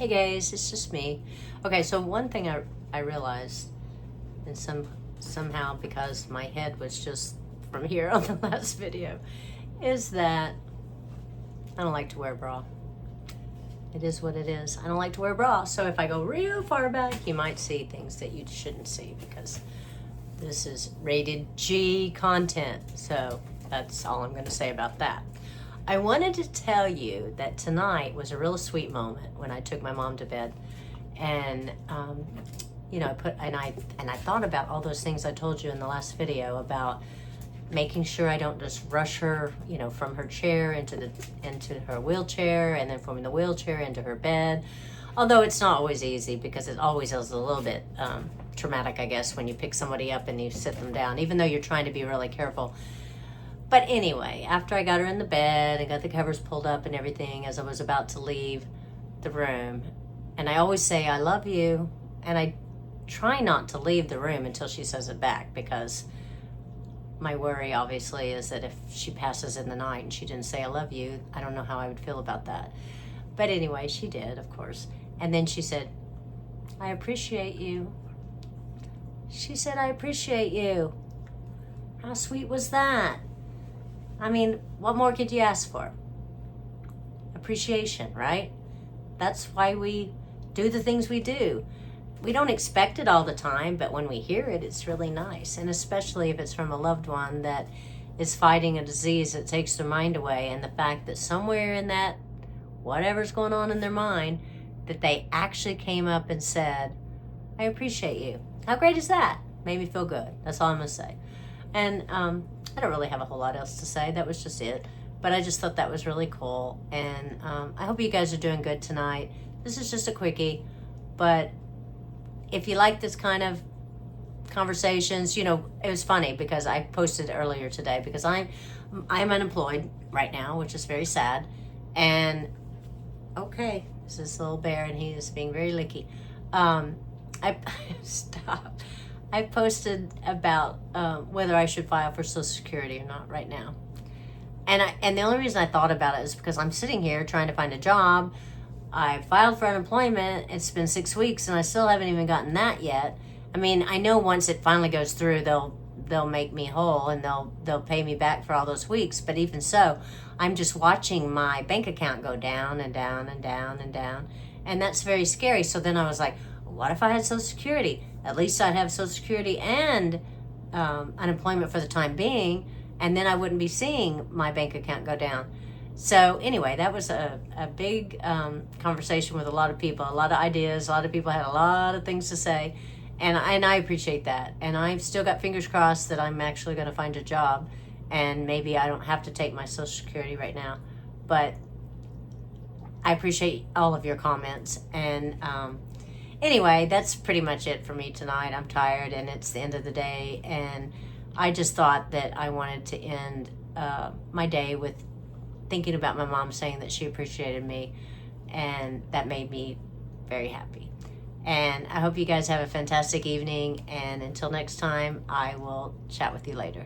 Hey guys, it's just me. Okay, so one thing I realized, and somehow because my head was just from here on the last video, is that I don't like to wear a bra. It is what it is. I don't like to wear a bra, so if I go real far back, you might see things that you shouldn't see because this is rated G content. So that's all I'm going to say about that. I wanted to tell you that tonight was a real sweet moment when I took my mom to bed, and I thought about all those things I told you in the last video about making sure I don't just rush her, from her chair into her wheelchair, and then from the wheelchair into her bed. Although it's not always easy because it always is a little bit traumatic, I guess, when you pick somebody up and you sit them down, even though you're trying to be really careful. But anyway, after I got her in the bed and got the covers pulled up and everything, as I was about to leave the room, and I always say, I love you, and I try not to leave the room until she says it back, because my worry, obviously, is that if she passes in the night and she didn't say I love you, I don't know how I would feel about that. But anyway, she did, of course. And then she said, I appreciate you. She said, I appreciate you. How sweet was that? I mean, what more could you ask for? Appreciation, right? That's why we do the things we do. We don't expect it all the time, but when we hear it, it's really nice. And especially if it's from a loved one that is fighting a disease that takes their mind away, and the fact that somewhere in that, whatever's going on in their mind, that they actually came up and said, I appreciate you. How great is that? Made me feel good. That's all I'm going to say. And I don't really have a whole lot else to say. That was just it. But I just thought that was really cool. And I hope you guys are doing good tonight. This is just a quickie. But if you like this kind of conversations, it was funny because I posted earlier today because I'm unemployed right now, which is very sad. And okay, this is little bear and he is being very licky. I posted about whether I should file for Social Security or not right now. And the only reason I thought about it is because I'm sitting here trying to find a job. I filed for unemployment. It's been 6 weeks and I still haven't even gotten that yet. I mean, I know once it finally goes through, they'll make me whole and they'll pay me back for all those weeks. But even so, I'm just watching my bank account go down and down and down and down. And that's very scary. So then I was like, what if I had Social Security? At least I'd have Social Security and unemployment for the time being, and then I wouldn't be seeing my bank account go down. So anyway, that was a big conversation with a lot of people, a lot of ideas. A lot of people had a lot of things to say, and I appreciate that. And I've still got fingers crossed that I'm actually going to find a job, and maybe I don't have to take my Social Security right now. But I appreciate all of your comments. And anyway, that's pretty much it for me tonight. I'm tired, and it's the end of the day, and I just thought that I wanted to end my day with thinking about my mom saying that she appreciated me, and that made me very happy. And I hope you guys have a fantastic evening, and until next time, I will chat with you later.